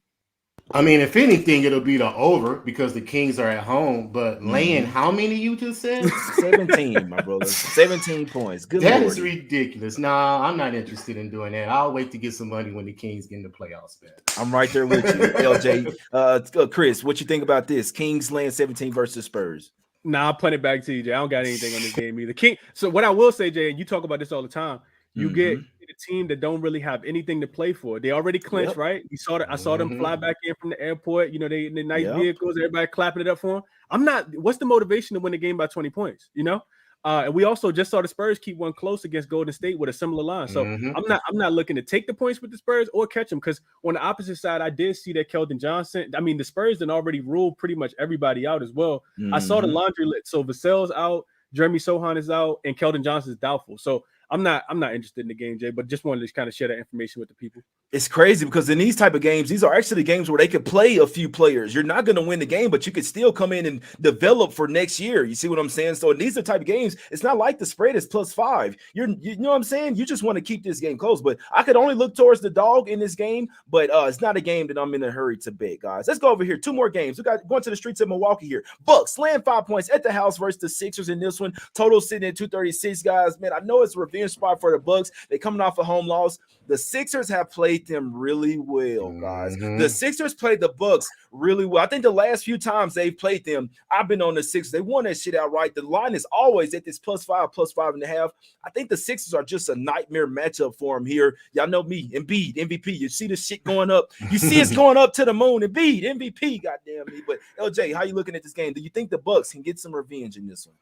I mean, if anything, it'll be the over because the Kings are at home. But laying how many you just said? 17, my brother. 17 points. Good That Lord. is ridiculous. Nah, I'm not interested in doing that. I'll wait to get some money when the Kings get in the playoffs, man. I'm right there with you, LJ. Chris, what you think about this? Kings land 17 versus Spurs. Nah, I'll punt it back to you, Jay. I don't got anything on this game either. So what I will say, Jay, and you talk about this all the time, you get a team that don't really have anything to play for. They already clinched, right? I saw them fly back in from the airport. They in the nice vehicles, everybody clapping it up for them. What's the motivation to win the game by 20 points? And we also just saw the Spurs keep one close against Golden State with a similar line. So I'm not looking to take the points with the Spurs or catch them, because on the opposite side, I did see that Keldon Johnson. I mean, the Spurs had already ruled pretty much everybody out as well. I saw the laundry list. So Vassell's out, Jeremy Sohan is out, and Keldon Johnson is doubtful. So I'm not interested in the game, Jay, but just wanted to kind of share that information with the people. It's crazy because in these type of games, these are actually games where they could play a few players. You're not going to win the game, but you could still come in and develop for next year. You see what I'm saying? So in these are the type of games, it's not like the spread is +5. You know what I'm saying? You just want to keep this game close. But I could only look towards the dog in this game, but it's not a game that I'm in a hurry to bet, guys. Let's go over here. 2 more games. We got going to the streets of Milwaukee here. Bucks land 5 points at the house versus the Sixers in this one. Total sitting at 236, guys. Man, I know it's a revenge spot for the Bucks. They coming off a home loss. The Sixers have played them really well, guys. The Sixers played the Bucks really well. I think the last few times they've played them, I've been on the Sixers. They won that shit outright. The line is always at this +5, +5.5. I think the Sixers are just a nightmare matchup for them here. Y'all know me, Embiid, MVP. You see this shit going up. You see it's going up to the moon. Embiid, MVP, goddamn me. But LJ, how you looking at this game? Do you think the Bucks can get some revenge in this one?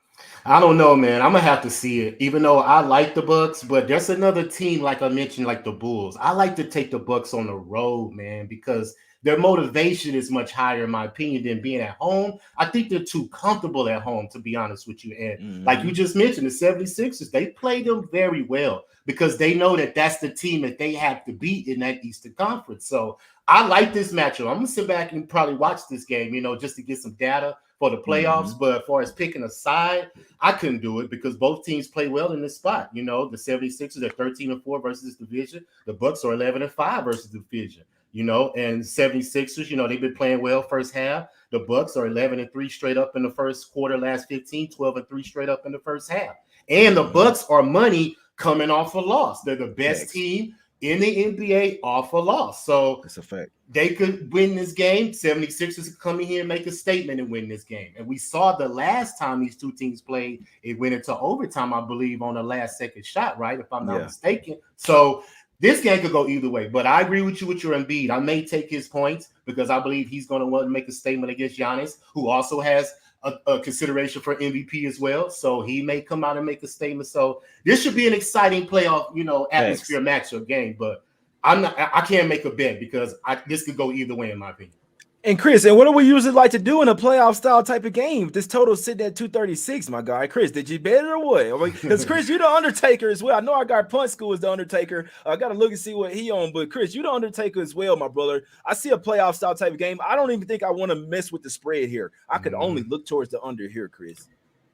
I don't know, man. I'm gonna have to see it. Even though I like the Bucks, but there's another team, like I mentioned, like the Bulls. I like to take the Bucks on the road, man, because their motivation is much higher, in my opinion, than being at home. I think they're too comfortable at home, to be honest with you. And like you just mentioned, the 76ers, they play them very well because they know that that's the team that they have to beat in that Eastern Conference. So I like this matchup. I'm going to sit back and probably watch this game, just to get some data for the playoffs. But as far as picking a side, I couldn't do it because both teams play well in this spot. The 76ers are 13-4 versus this division. The Bucks are 11-5 versus the division. And 76ers, they've been playing well first half. The Bucks are 11-3 straight up in the first quarter, last 15, 12-3 straight up in the first half. And the Bucks are money coming off a loss. They're the best team in the NBA off a loss. So that's a fact. They could win this game. 76ers could come in here and make a statement and win this game. And we saw the last time these two teams played, it went into overtime, I believe, on the last second shot, right? If I'm not mistaken. So this game could go either way. But I agree with you with your Embiid. I may take his points because I believe he's going to want to make a statement against Giannis, who also has a consideration for MVP as well. So he may come out and make a statement. So this should be an exciting playoff, atmosphere matchup game. But I can't make a bet because this could go either way, in my opinion. And Chris, and what do we usually like to do in a playoff style type of game? This total sitting at 236, my guy. Chris, did you bet it or what? Because Chris, you're the Undertaker as well. I know our guy Punt School is the Undertaker. I got to look and see what he on. But Chris, you're the Undertaker as well, my brother. I see a playoff style type of game. I don't even think I want to mess with the spread here. I could only look towards the under here, Chris.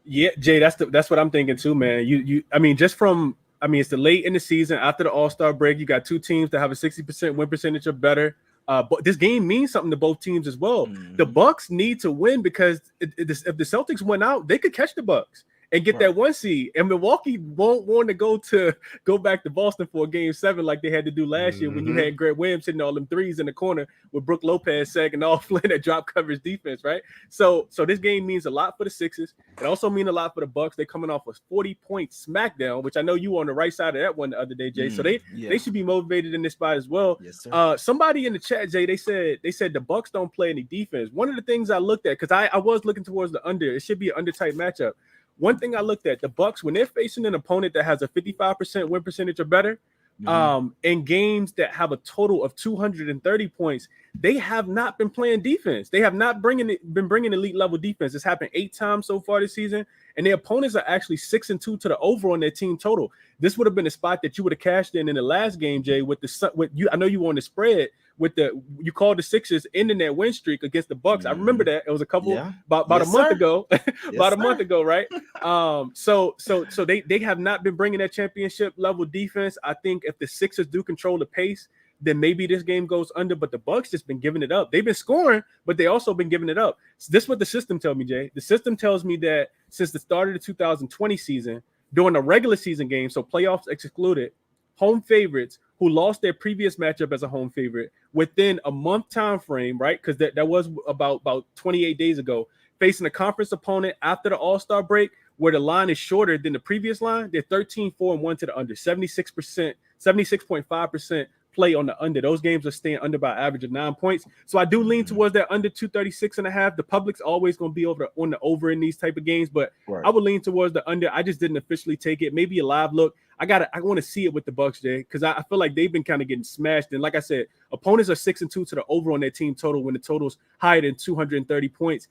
Yeah, Jay, that's what I'm thinking too, man. It's the late in the season after the All-Star break. You got two teams that have a 60% win percentage or better. But this game means something to both teams as well. The Bucks need to win because if the Celtics win out, they could catch the Bucks and get that 1 seed. And Milwaukee won't want to go back to Boston for a game 7 like they had to do last year when you had Grant Williams hitting all them threes in the corner with Brook Lopez sagging off playing that drop coverage defense, right? So this game means a lot for the Sixers. It also means a lot for the Bucks. They're coming off a 40-point smackdown, which I know you were on the right side of that one the other day, Jay. So they should be motivated in this spot as well. Yes, sir. Somebody in the chat, Jay, they said the Bucks don't play any defense. One of the things I looked at, because I was looking towards the under, it should be an under type matchup. One thing I looked at, the Bucks, when they're facing an opponent that has a 55% win percentage or better, in games that have a total of 230 points, they have not been playing defense. They have not been bringing elite level defense. It's happened 8 times so far this season, and their opponents are actually 6-2 to the over on their team total. This would have been a spot that you would have cashed in the last game, Jay. I know you were on the spread. You called the Sixers ending that win streak against the Bucks. I remember that. It was a couple about a month ago. About a month ago, right? So they have not been bringing that championship level defense. I think if the Sixers do control the pace, then maybe this game goes under. But the Bucks just been giving it up. They've been scoring, but they also been giving it up. So this is what the system tells me, Jay. The system tells me that since the start of the 2020 season, during the regular season game, so playoffs excluded, home favorites who lost their previous matchup as a home favorite within a month time frame, right? Because that was about 28 days ago, facing a conference opponent after the All-Star break, where the line is shorter than the previous line. They're 13-4-1 to the under, 76.5% play on the under. Those games are staying under by average of 9 points. So I do lean towards that under 236.5. The public's always going to be on the over in these type of games, but I would lean towards the under. I just didn't officially take it. Maybe a live look. I want to see it with the Bucks, Jay, because I feel like they've been kind of getting smashed. And like I said, opponents are 6-2 to the over on their team total when the total's higher than 230 points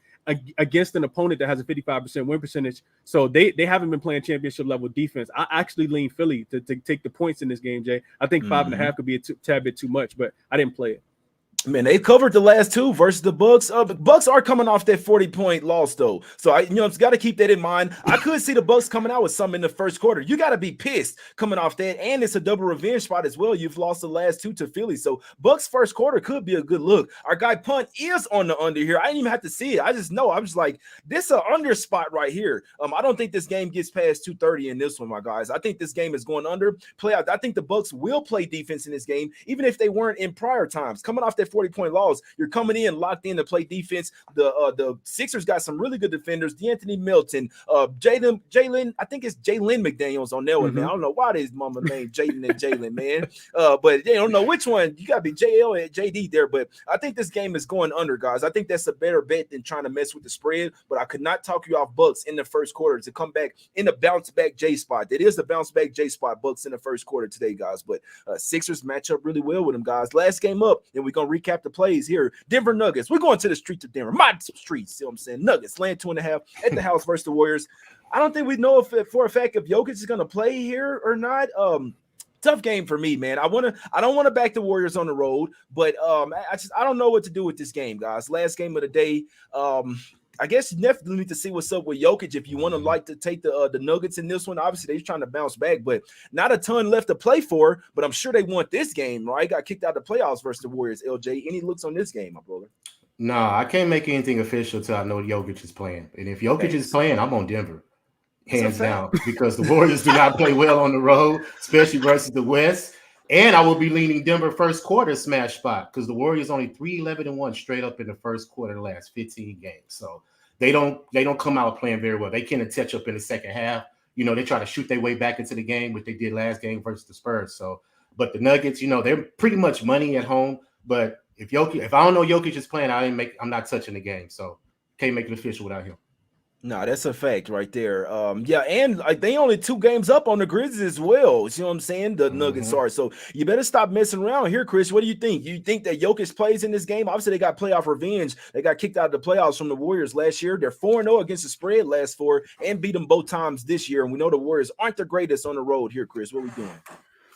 against an opponent that has a 55% win percentage. So they haven't been playing championship level defense. I actually lean Philly to take the points in this game, Jay. I think 5.5 could be a tad bit too much, but I didn't play it. Man, they covered the last 2 versus the Bucks. The Bucks are coming off that 40-point loss, though. So I got to keep that in mind. I could see the Bucks coming out with something in the first quarter. You got to be pissed coming off that, and it's a double revenge spot as well. You've lost the last 2 to Philly, so Bucks first quarter could be a good look. Our guy Punt is on the under here. I didn't even have to see it. I just know. I'm just like, this is an under spot right here. I don't think this game gets past 230 in this one, my guys. I think this game is going under. Play out. I think the Bucks will play defense in this game, even if they weren't in prior times. Coming off that 40-point loss, you're coming in locked in to play defense. The Sixers got some really good defenders. D'Anthony Melton, Jalen, I think it's Jalen McDaniels on that one, man. I don't know why his mama named Jaden and Jalen, man. But they don't know which one. You gotta be JL and JD there. But I think this game is going under, guys. I think that's a better bet than trying to mess with the spread. But I could not talk you off Bucks in the first quarter to come back in the bounce back J spot. That is the bounce back J spot. Bucks in the first quarter today, guys. But Sixers match up really well with them, guys. Last game up, and we're gonna recap the plays here. Denver Nuggets. We're going to the streets of Denver. My streets. See what I'm saying? Nuggets laying 2.5 at the house versus the Warriors. I don't think we know if for a fact if Jokic is going to play here or not. Tough game for me, man. I don't want to back the Warriors on the road, but I don't know what to do with this game, guys. Last game of the day. I guess you definitely need to see what's up with Jokic if you want to like to take the Nuggets in this one. Obviously, they're trying to bounce back, but not a ton left to play for. But I'm sure they want this game, right? Got kicked out of the playoffs versus the Warriors. LJ, any looks on this game, my brother? Nah, I can't make anything official till I know Jokic is playing. And if Jokic is playing, I'm on Denver. Hands down, because the Warriors do not play well on the road, especially versus the West. And I will be leaning Denver first quarter smash spot because the Warriors only 3-11-1 straight up in the first quarter the last 15 games. So they don't come out playing very well. They can't catch up in the second half. You know, they try to shoot their way back into the game, which they did last game versus the Spurs. So, but the Nuggets, you know, they're pretty much money at home. But if I don't know Jokic is playing, I'm not touching the game. So can't make it official without him. No, that's a fact right there. Yeah, and they only 2 games up on the Grizzlies as well. You know what I'm saying? The Nuggets are. So you better stop messing around here, Chris. What do you think? You think that Jokic plays in this game? Obviously, they got playoff revenge. They got kicked out of the playoffs from the Warriors last year. They're 4-0 against the spread last 4 and beat them both times this year. And we know the Warriors aren't the greatest on the road here, Chris. What are we doing?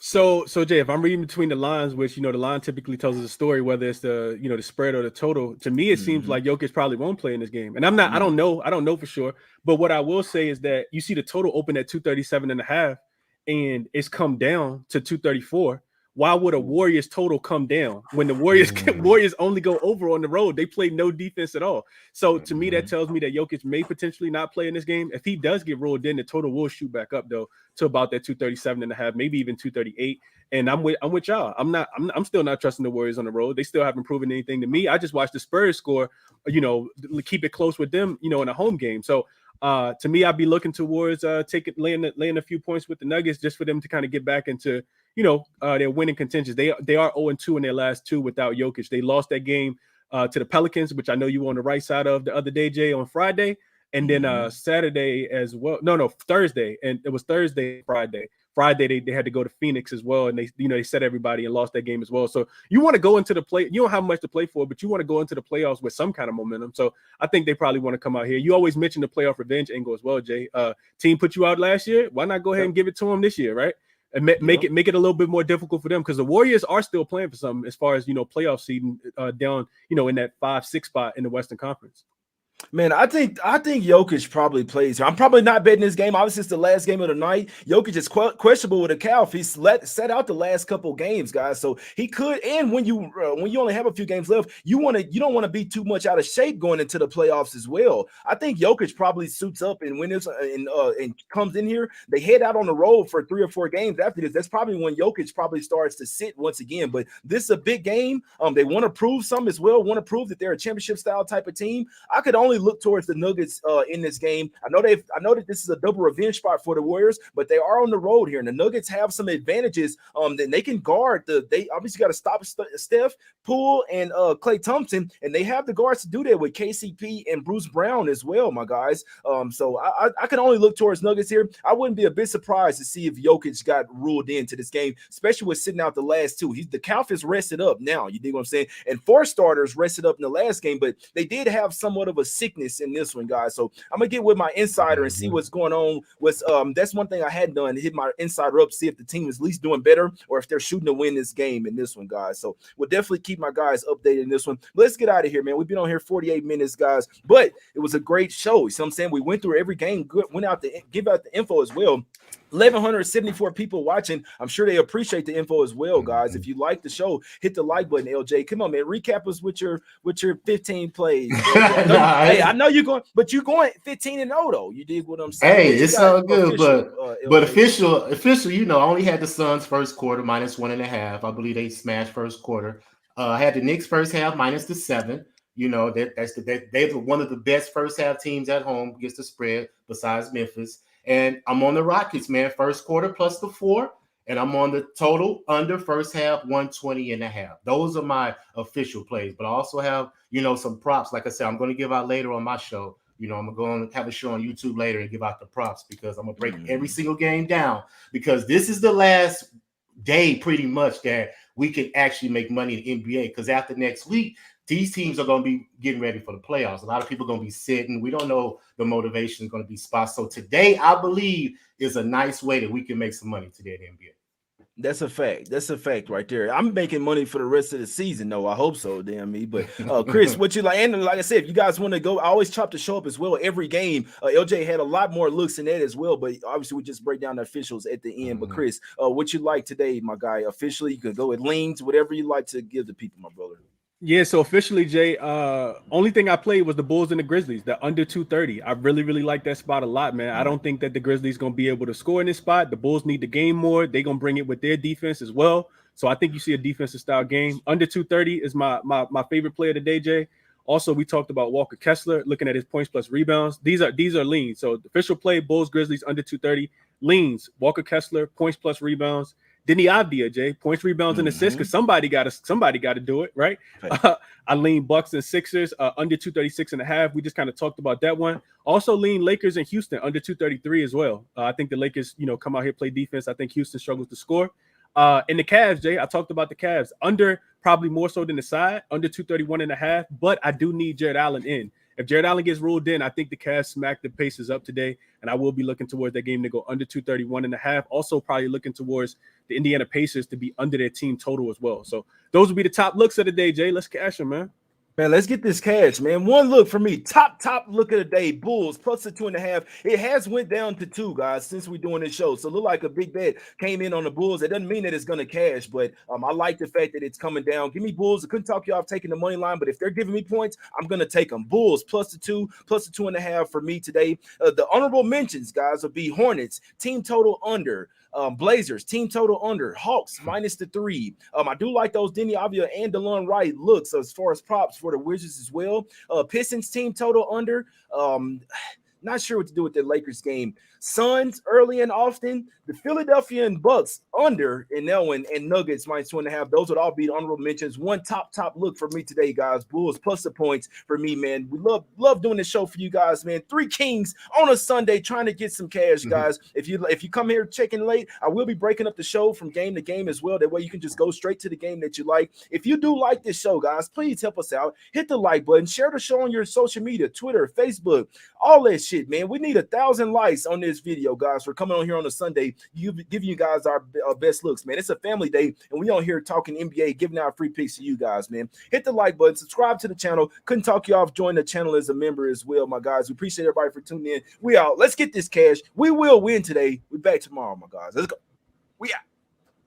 So Jay, if I'm reading between the lines, which, you know, the line typically tells us a story, whether it's the, you know, the spread or the total, to me, it seems like Jokic probably won't play in this game. And I don't know for sure. But what I will say is that you see the total open at 237.5 and it's come down to 234. Why would a Warriors total come down when the Warriors only go over on the road? They play no defense at all. So to me, that tells me that Jokic may potentially not play in this game. If he does get ruled in, the total will shoot back up though to about that 237.5, maybe even 238. And I'm with y'all. I'm still not trusting the Warriors on the road. They still haven't proven anything to me. I just watched the Spurs score, you know, keep it close with them, you know, in a home game. So to me, I'd be looking towards laying a few points with the Nuggets just for them to kind of get back into, you know, their winning contentions. They are 0-2 in their last 2 without Jokic. They lost that game to the Pelicans, which I know you were on the right side of the other day, Jay, on Friday. And then Saturday as well. No, Thursday. And it was Thursday, Friday. Friday, they had to go to Phoenix as well. And they set everybody and lost that game as well. So you want to go into the play. You don't have much to play for, but you want to go into the playoffs with some kind of momentum. So I think they probably want to come out here. You always mention the playoff revenge angle as well, Jay. Team put you out last year. Why not go ahead and give it to them this year, right? And make it a little bit more difficult for them because the Warriors are still playing for something as far as, you know, playoff seeding down, you know, in that 5-6 spot in the Western Conference. Man, I think Jokic probably plays here. I'm probably not betting this game. Obviously, it's the last game of the night. Jokic is questionable with a calf. He's set out the last couple games, guys. So he could. And when you only have a few games left, you don't want to be too much out of shape going into the playoffs as well. I think Jokic probably suits up and wins and comes in here. They head out on the road for 3 or 4 games after this. That's probably when Jokic probably starts to sit once again. But this is a big game. They want to prove something as well. Want to prove that they're a championship style type of team. I could only look towards the Nuggets in this game. I know that this is a double revenge spot for the Warriors, but they are on the road here, and the Nuggets have some advantages. That they can guard they obviously got to stop Steph, Poole, and Klay Thompson, and they have the guards to do that with KCP and Bruce Brown as well, my guys. So I can only look towards Nuggets here. I wouldn't be a bit surprised to see if Jokic got ruled into this game, especially with sitting out the last 2. The count is rested up now. You dig what I'm saying? And 4 starters rested up in the last game, but they did have somewhat of a sickness in this one, guys. So I'm gonna get with my insider and see what's going on. That's one thing I hadn't done, hit my insider up, see if the team is at least doing better or if they're shooting to win this game in this one, guys. So we'll definitely keep my guys updated in this one. Let's get out of here, man. We've been on here 48 minutes, guys, but it was a great show. You see what I'm saying? We went through every game, went out to give out the info as well. 1,174 people watching. I'm sure they appreciate the info as well, guys. If you like the show, hit the like button, LJ. Come on, man. Recap us with your 15 plays. I know you're going, but you're going 15-0 though. You dig what I'm saying? Hey, it's all good, but official. You know, I only had the Suns first quarter -1.5. I believe they smashed first quarter. I had the Knicks first half -7. You know, they're one of the best first half teams at home against the spread besides Memphis. And I'm on the Rockets, man. First quarter plus the 4. And I'm on the total under first half 120.5. Those are my official plays. But I also have, you know, some props. Like I said, I'm going to give out later on my show. You know, I'm going to have a show on YouTube later and give out the props because I'm going to break every single game down because this is the last day pretty much that we can actually make money in the NBA. Because after next week, these teams are going to be getting ready for the playoffs. A lot of people are going to be sitting. We don't know the motivation is going to be spots. So today, I believe, is a nice way that we can make some money today in the NBA. That's a fact. That's a fact right there. I'm making money for the rest of the season, though. I hope so, damn me. But Chris, what you like? And like I said, if you guys want to go, I always chop the show up as well. Every game, LJ had a lot more looks in that as well. But obviously, we just break down the officials at the end. But Chris, what you like today, my guy? Officially, you could go with leans, whatever you like to give the people, my brother. Yeah, so officially, Jay, only thing I played was the Bulls and the Grizzlies, the under 230. I really, really like that spot a lot, man. I don't think that the Grizzlies going to be able to score in this spot. The Bulls need the game more. They're going to bring it with their defense as well. So I think you see a defensive style game. Under 230 is my favorite player today, Jay. Also, we talked about Walker Kessler, looking at his points plus rebounds. These are leans. So the official play, Bulls, Grizzlies, under 230. Leans, Walker Kessler, points plus rebounds. Denny Avdia, Jay, points, rebounds, and assists, because somebody got to do it, right? I lean Bucks and Sixers under 236.5. We just kind of talked about that one. Also lean Lakers and Houston under 233 as well. I think the Lakers, come out here, play defense. I think Houston struggles to score. And the Cavs, Jay, I talked about the Cavs under, probably more so than the side, under 231.5. But I do need Jared Allen in. If Jared Allen gets ruled in, I think the Cavs smack the Pacers up today, and I will be looking towards that game to go under 231.5. Also, probably looking towards the Indiana Pacers to be under their team total as well. So those will be the top looks of the day, Jay. Let's cash them, man. Man, let's get this cash, man. One look for me. Top look of the day. Bulls plus the 2.5. It has went down to 2, guys, since we're doing this show. So look like a big bet came in on the Bulls. It doesn't mean that it's going to cash, but I like the fact that it's coming down. Give me Bulls. I couldn't talk you off taking the money line, but if they're giving me points, I'm going to take them. Bulls plus the 2, plus the 2.5 for me today. The honorable mentions, guys, will be Hornets, team total under. Blazers, team total under. Hawks, minus the 3. I do like those Denny Avdia and DeLon Wright looks as far as props for the Wizards as well. Pistons, team total under. Not sure what to do with the Lakers game. Suns, early and often. The Philadelphia and Bucks under in that one, and Nuggets minus 2.5. Those would all be honorable mentions. One top look for me today, guys. Bulls plus the points for me, man. We love doing this show for you guys, man. 3 Kings on a Sunday, trying to get some cash, guys. If you come here checking late, I will be breaking up the show from game to game as well. That way you can just go straight to the game that you like. If you do like this show, guys, please help us out. Hit the like button. Share the show on your social media, Twitter, Facebook, all that shit, man. We need 1,000 likes on this video, guys, for coming on here on a Sunday. Giving you guys our best looks, man. It's a family day, and we on here talking NBA, giving out free picks to you guys, man. Hit the like button, subscribe to the channel. Couldn't talk you off. Join the channel as a member as well, my guys. We appreciate everybody for tuning in. We out. Let's get this cash. We will win today. We back tomorrow, my guys. Let's go. We out.